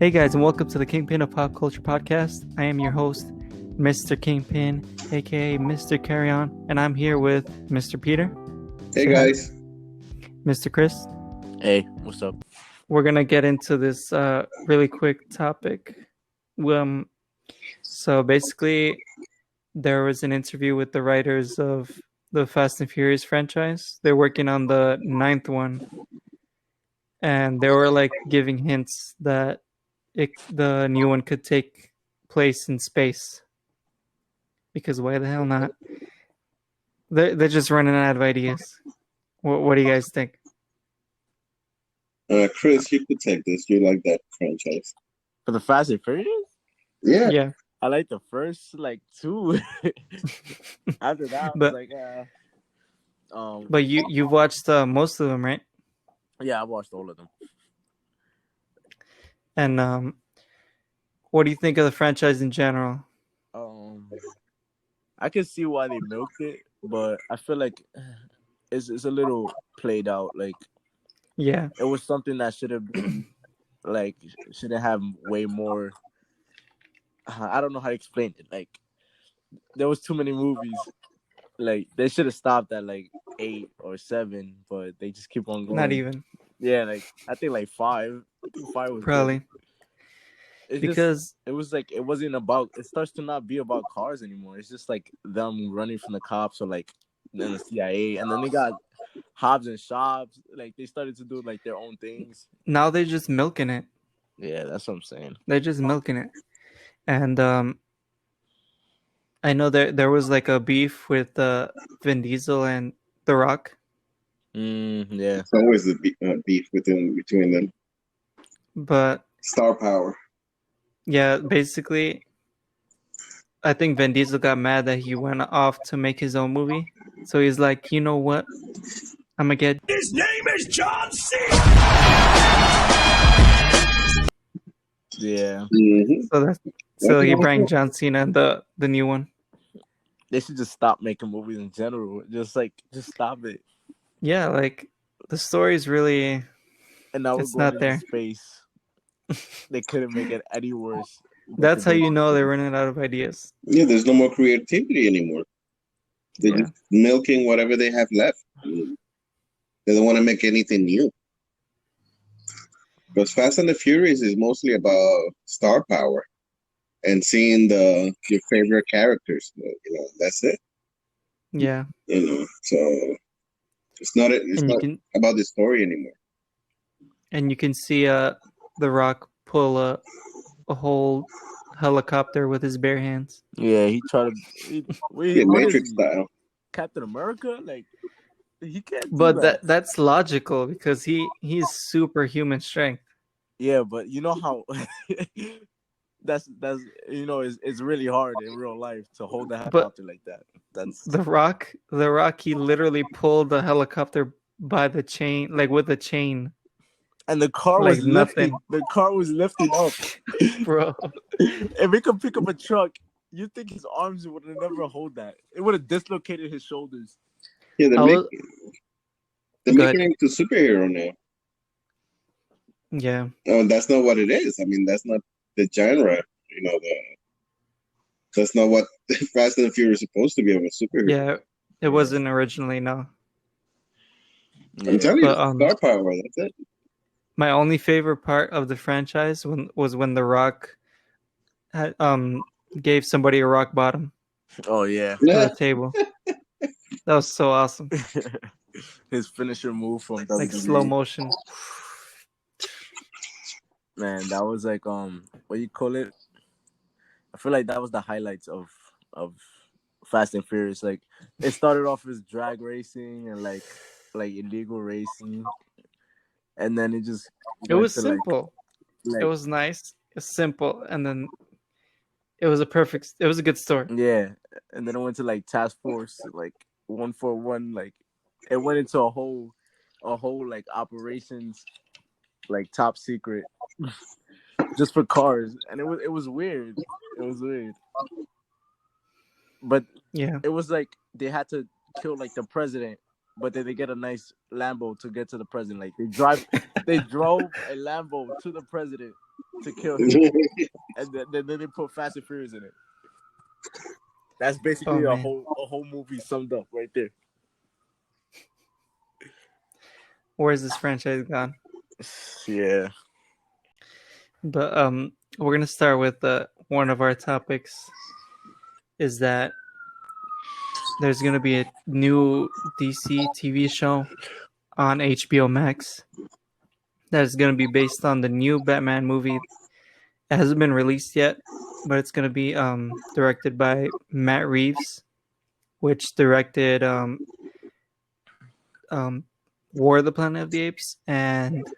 Hey guys, and welcome to the Kingpin of Pop Culture Podcast. I am your host, Mr. Kingpin, aka Mr. Carry On, and I'm here with Mr. Peter. Hey guys. Mr. Chris. Hey, what's up? We're gonna get into this really quick topic. So basically, there was an interview with the writers of the Fast and Furious franchise. They're working on the 9th one, and they were like giving hints that the new one could take place in space. Because why the hell not? They're just running out of ideas. What do you guys think? Chris, you could take this. You like that franchise? For the Fast and Furious? Yeah. I like the first two. After that, I was like, But you watched most of them, right? Yeah, I watched all of them. And what do you think of the franchise in general? I can see why they milked it, but I feel like it's a little played out. Like, yeah, it was something that should have been should have way more. I don't know how to explain it. Like, there was too many movies. Like, they should have stopped at 8 or 7, but they just keep on going. Not even. Yeah, I think 5. I think 5 was probably. Because it was it wasn't about. It starts to not be about cars anymore. It's just them running from the cops or then the CIA, and then they got Hobbs and Shops. They started to do their own things. Now they're just milking it. Yeah, that's what I'm saying. They're just milking it, and I know there was a beef with Vin Diesel and The Rock. Yeah, it's always the beef between them. But star power. Yeah, basically, I think Vin Diesel got mad that he went off to make his own movie. So he's like, you know what? I'm gonna get. His name is John C. Yeah. Mm-hmm. So he brought John Cena in the new one. They should just stop making movies in general. Just stop it. Yeah, the story's really. And now it's we're going not there. Space. They couldn't make it any worse. That's how you know they're running out of ideas. Yeah, there's no more creativity anymore. They're just milking whatever they have left. They don't want to make anything new. Because Fast and the Furious is mostly about star power and seeing your favorite characters. That's it. Yeah. So it's not about the story anymore. And you can see The Rock pull a whole helicopter with his bare hands. Yeah, he tried to. Matrix style. Captain America, he can't. But that's logical because he's superhuman strength. Yeah, but you know how that's it's really hard in real life to hold the helicopter like that. That's The Rock. He literally pulled the helicopter by the chain, with a chain. And the car was nothing. Lifting. The car was lifting up, bro. If he could pick up a truck, you think his arms would have never hold that? It would have dislocated his shoulders. Yeah, they're making him to superhero now. Yeah. No, that's not what it is. I mean, that's not the genre. That's not what Fast and the Furious is supposed to be of a superhero. Yeah, it wasn't originally. No. I'm telling you, star power. That's it. My only favorite part of the franchise was when The Rock had, gave somebody a rock bottom. Oh yeah, to the table. That was so awesome. His finisher move from slow motion. Man, that was what you call it? I feel like that was the highlights of Fast and Furious. It started off as drag racing and illegal racing. And then it was simple. It was nice. It's simple. And then it was a good story. Yeah. And then it went to Task Force, 141. It went into a whole operations, top secret, just for cars. And it was weird. It was weird. But yeah, it was they had to kill the president but then they get a nice Lambo to get to the president. Like they drove a Lambo to the president. to kill him, and then they put Fast and Furious in it. That's basically a man. whole movie summed up right there. Where's this franchise gone? Yeah. But we're gonna start with one of our topics. Is that there's gonna be a new DC TV show on HBO Max that is gonna be based on the new Batman movie. It hasn't been released yet, but it's gonna be directed by Matt Reeves, which directed War of the Planet of the Apes and I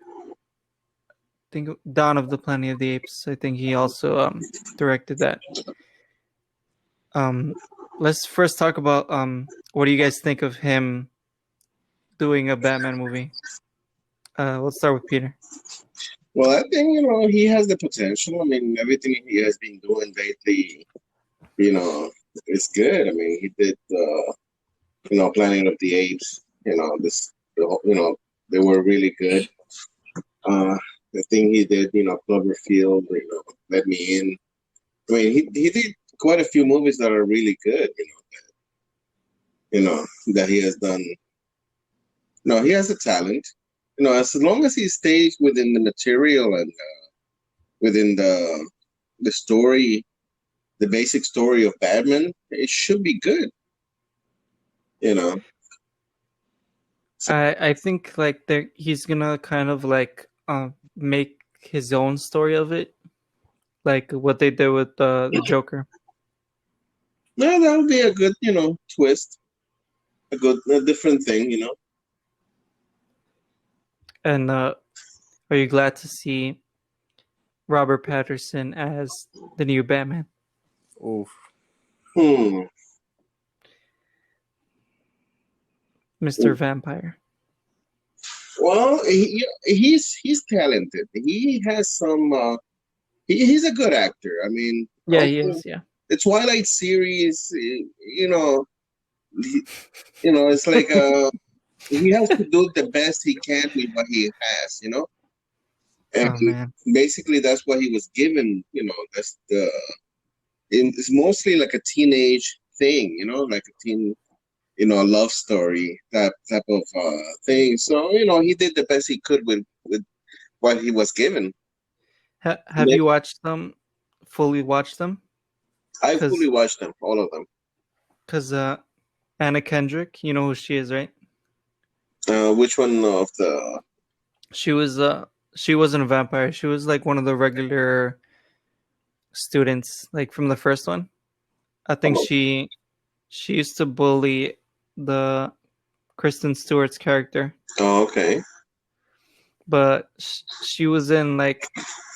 think Dawn of the Planet of the Apes. I think he also directed that. Let's first talk about what do you guys think of him doing a Batman movie? Let's start with Peter. Well, I think he has the potential. I mean, everything he has been doing lately, it's good. I mean, he did Planet of the Apes. They were really good. The thing he did, Cloverfield, Let Me In. I mean, he did quite a few movies that are really good. That he has done. No, he has a talent. As long as he stays within the material and within the story, the basic story of Batman, it should be good. I think like he's gonna kind of like make his own story of it, like what they did with the Joker. No, that would be a good, twist, a different thing, And are you glad to see Robert Pattinson as the new Batman? Oof. Mr. Vampire. Well, he's talented. He has some. He's a good actor. I mean, Yeah, he is. Yeah. The Twilight series, it's like he has to do the best he can with what he has, and basically that's what he was given. That's it's mostly like a teenage thing, like a teen, a love story, that type of thing. So he did the best he could with what he was given. Have you watched them? Fully watched them? I fully watched them, all of them. Because Anna Kendrick, you know who she is, right? Which one of the? She wasn't a vampire. She was like one of the regular students, like from the first one. I think she used to bully the Kristen Stewart's character. Oh, okay. But she was in like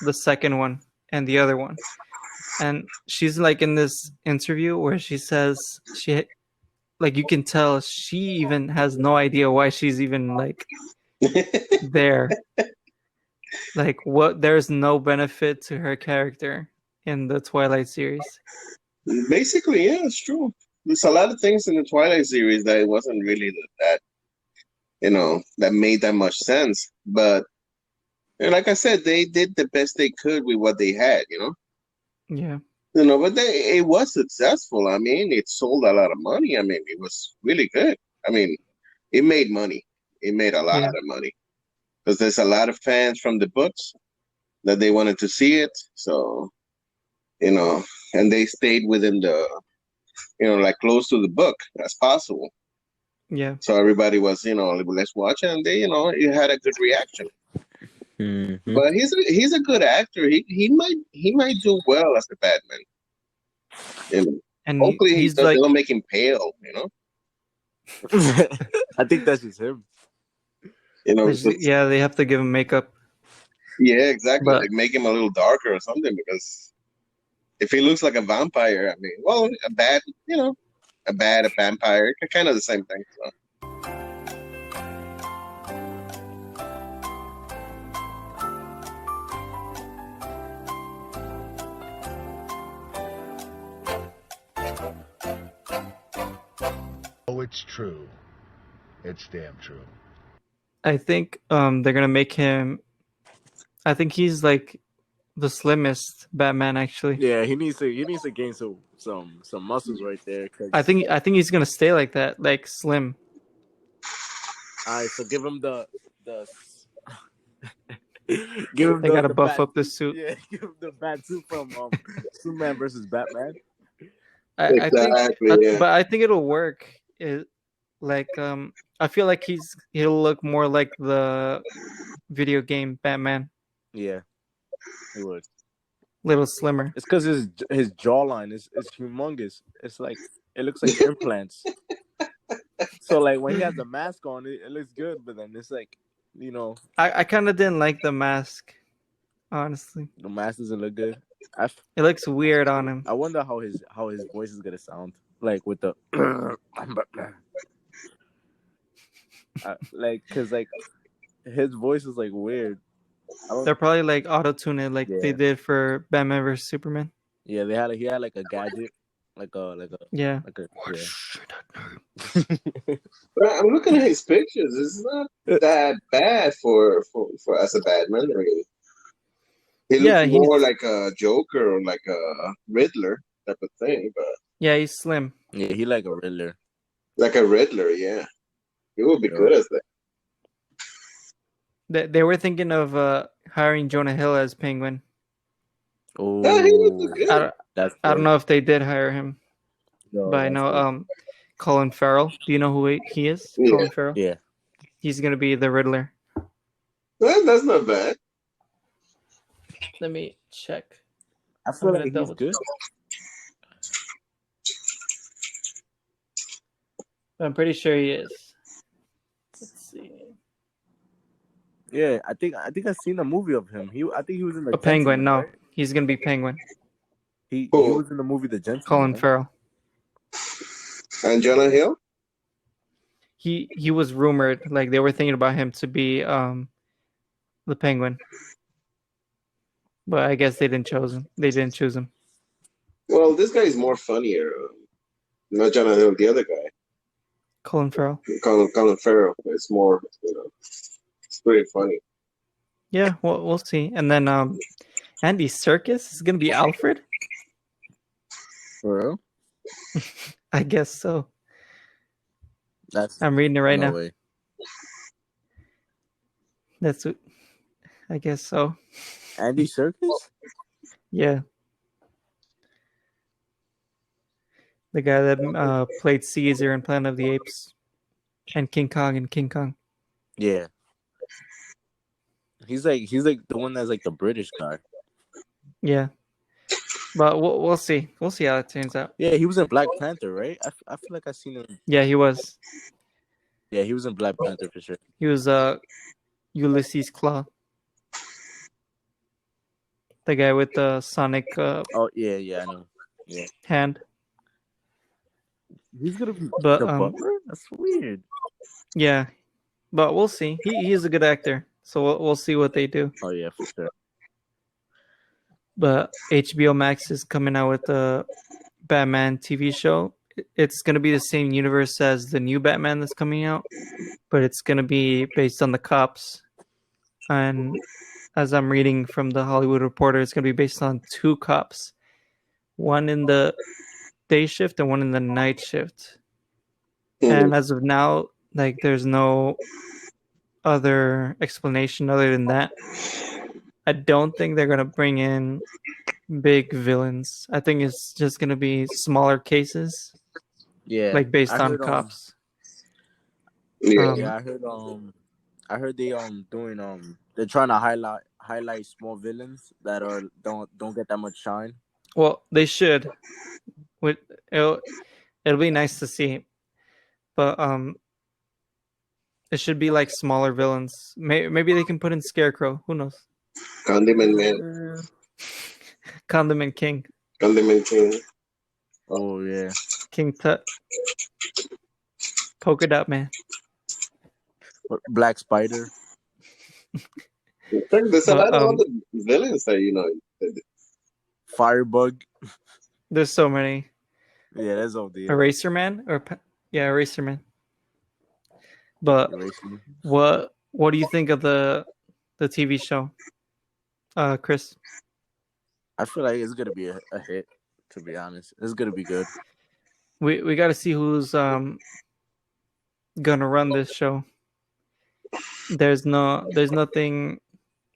the second one and the other one. And she's like in this interview where she says you can tell she even has no idea why she's even like there. Like there's no benefit to her character in the Twilight series. Basically, yeah, it's true. There's a lot of things in the Twilight series that it wasn't really that that made that much sense. But like I said, they did the best they could with what they had, Yeah. But it was successful. I mean, it sold a lot of money. I mean, it was really good. I mean, it made money. It made a lot of money because there's a lot of fans from the books that they wanted to see it. So, and they stayed within the, like close to the book as possible. Yeah. So everybody was, let's watch it, and they, it had a good reaction. Mm-hmm. But he's a good actor. He might do well as a Batman. And hopefully he's they don't make him pale. I think that's just him. They have to give him makeup. Yeah, exactly. But, like make him a little darker or something, because if he looks like a vampire, I mean, well, a vampire, kind of the same thing. So. Oh, it's true. It's damn true. I think they're gonna make him. I think he's like the slimmest Batman actually. Yeah, he needs to gain some muscles right there. Cause I think he's gonna stay like that, like slim. all right, so give him the give him They gotta the buff bat up the suit. suit. Yeah, give him the bat suit from Superman versus Batman. I think, Exactly. Yeah. but I think it'll work. Like I feel like he'll look more like the video game Batman, Yeah, he would. little slimmer. It's because his jawline is humongous. It's like it looks like implants. So like when he has the mask on, it looks good, but then it's like, you know, I kind of didn't like the mask, honestly. the mask doesn't look good. It looks weird on him. I wonder how his voice is gonna sound like with the like, cause like his voice is like weird. They're probably like auto-tune it like they Yeah. did for Batman vs Superman. Yeah, he had like a gadget, like a Yeah. But I'm looking at his pictures. It's not that bad for as a Batman, really. He Yeah, looks more like a Joker or like a Riddler type of thing, but Yeah, he's slim. Yeah, he like a Riddler. like a Riddler, yeah. He would be good as that. They were thinking of hiring Jonah Hill as Penguin. Oh, Yeah, he would be good. I don't know if they did hire him, No, but I know Colin Farrell. Do you know who he is? Yeah. Colin Farrell. Yeah. He's gonna be the Riddler. Well, that's not bad. Let me check. I feel I'm like gonna he's double good. I'm pretty sure he is. Let's see. Yeah, I think I've seen a movie of him. I think he was in the A Penguin? Gentleman, No, right? he's gonna be Penguin. He Who? was in the movie The Gentleman. Colin right? Farrell. And Jonah Hill? He was rumored, like they were thinking about him to be the Penguin, but I guess they didn't choose him. They didn't choose him. Well, this guy is more funnier. Not Jonah Hill, the other guy. Colin Farrell. Colin Farrell. It's more, it's pretty funny. Yeah, well, we'll see. And then Andy Serkis is gonna be Alfred. For real? I guess so. That's I'm reading it right no now. way. That's what I guess so. Andy Serkis? Yeah. The guy that played Caesar in Planet of the Apes and King Kong in King Kong. Yeah. He's like the one that's like the British guy. Yeah. But we'll see. We'll see how it turns out. Yeah, he was in Black Panther, right? I feel like I seen him. Yeah, he was. Yeah, he was in Black Panther for sure. He was Ulysses Claw. The guy with the sonic Oh yeah, I know. Yeah. hand. He's gonna be But the butler? That's weird. yeah. But we'll see. He is a good actor. So we'll see what they do. Oh yeah, for sure. But HBO Max is coming out with the Batman TV show. It's going to be the same universe as the new Batman that's coming out, but it's going to be based on the cops. And as I'm reading from the Hollywood Reporter, it's going to be based on two cops, one in the day shift and one in the night shift. And as of now, like there's no other explanation other than that. I don't think they're going to bring in big villains. I think it's just going to be smaller cases. Yeah. Like based I on heard, cops. Yeah. Yeah, I heard they doing they're trying to highlight small villains that don't get that much shine. Well, they should. It'll be nice to see. But it should be like smaller villains. Maybe they can put in Scarecrow. Who knows? Condiment Man. Condiment King. Condiment King. Oh yeah. King Tut. Polka Dot Man. Black Spider. There's a lot of other villains that Firebug. There's so many. Yeah, that's all the Eraser Man Eraser Man. But Eraser. what do you think of the TV show, Chris? I feel like it's gonna be a hit. To be honest, it's gonna be good. We got to see who's gonna run this show. There's nothing,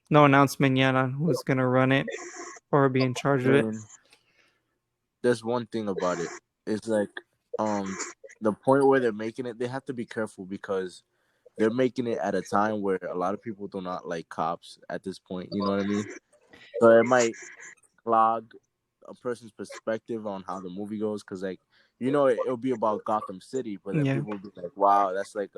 no announcement yet on who's gonna run it or be in charge of it. And there's one thing about it. It's like the point where they're making it, they have to be careful because they're making it at a time where a lot of people do not like cops at this point. You know what I mean? So it might clog a person's perspective on how the movie goes because, like, you know, it'll be about Gotham City, but then people will be like, "Wow, that's like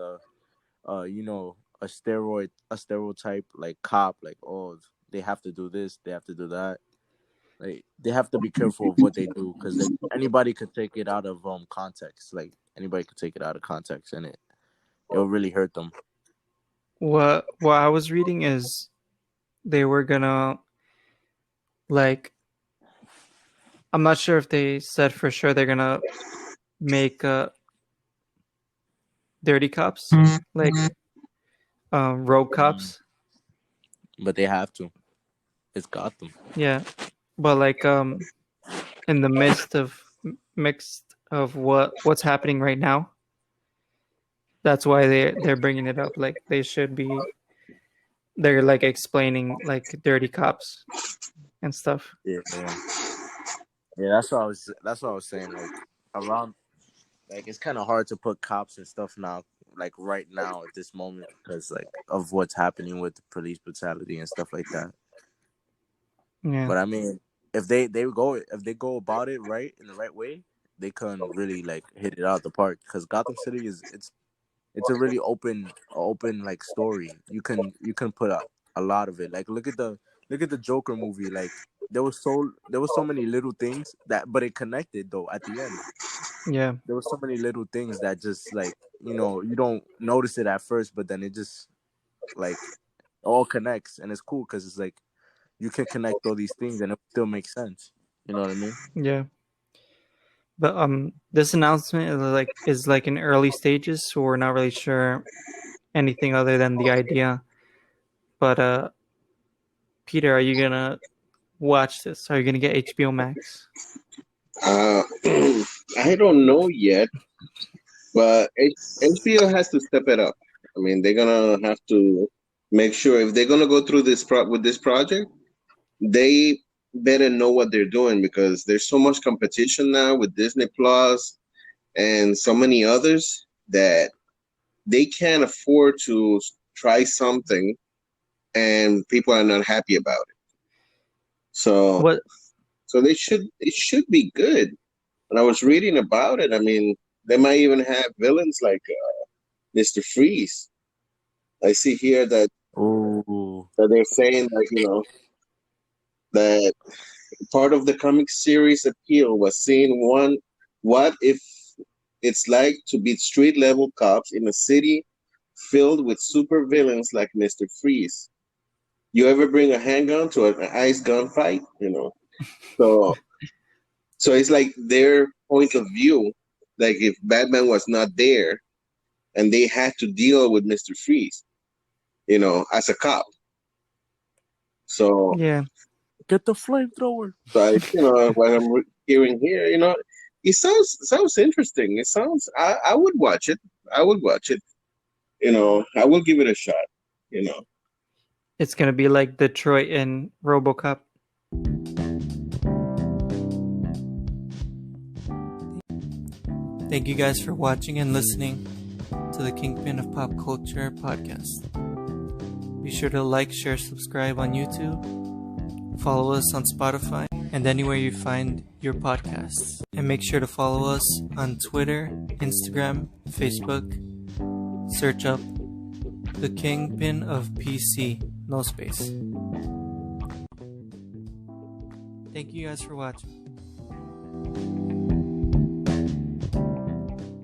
you know, a stereotype like cop. Like, oh, they have to do this, they have to do that. Like, they have to be careful of what they do because like, anybody could take it out of context. Like, anybody could take it out of context, and it'll really hurt them. What I was reading is they were gonna, like, I'm not sure if they said for sure they're gonna make dirty cops, like rogue cops. But they have to. It's Gotham. Yeah, but like in the midst of what's happening right now, that's why they're bringing it up. Like they're like explaining like dirty cops and stuff. Yeah. That's what I was saying. Like, around, like, it's kind of hard to put cops and stuff now, like right now at this moment, because like of what's happening with the police brutality and stuff like that. Yeah. But I mean, if they go about it right in the right way, they can really like hit it out the park. Because Gotham City it's a really open like story. You can put a lot of it. Like, look at the Joker movie. Like, there was so many little things but it connected though at the end. Yeah. There were so many little things that just, like, you know, you don't notice it at first, but then it just like all connects, and it's cool because it's like you can connect all these things and it still makes sense. You know what I mean? Yeah. But this announcement is like in early stages, so we're not really sure anything other than the idea. But Peter, are you gonna watch this? Are you gonna get HBO Max? I don't know yet, but HBO has to step it up. I mean, they're gonna have to make sure if they're gonna go through with this project, they better know what they're doing because there's so much competition now with Disney Plus and so many others that they can't afford to try something and people are not happy about it. So it should be good. And I was reading about it. I mean, they might even have villains like Mr. Freeze. I see here that they're saying that, you know, that part of the comic series appeal was seeing what if it's like to be street level cops in a city filled with super villains like Mr. Freeze. You ever bring a handgun to an ice gun fight? You know, so it's like their point of view. Like if Batman was not there, and they had to deal with Mr. Freeze, you know, as a cop. So yeah, get the flamethrower. So you know what I'm hearing here, you know, it sounds interesting. It sounds I would watch it. I would watch it. You know, I will give it a shot. You know, it's gonna be like Detroit and RoboCop. Thank you guys for watching and listening to the Kingpin of Pop Culture podcast. Be sure to like, share, subscribe on YouTube, follow us on Spotify, and anywhere you find your podcasts. And make sure to follow us on Twitter, Instagram, Facebook. Search up the Kingpin of PC, no space. Thank you guys for watching.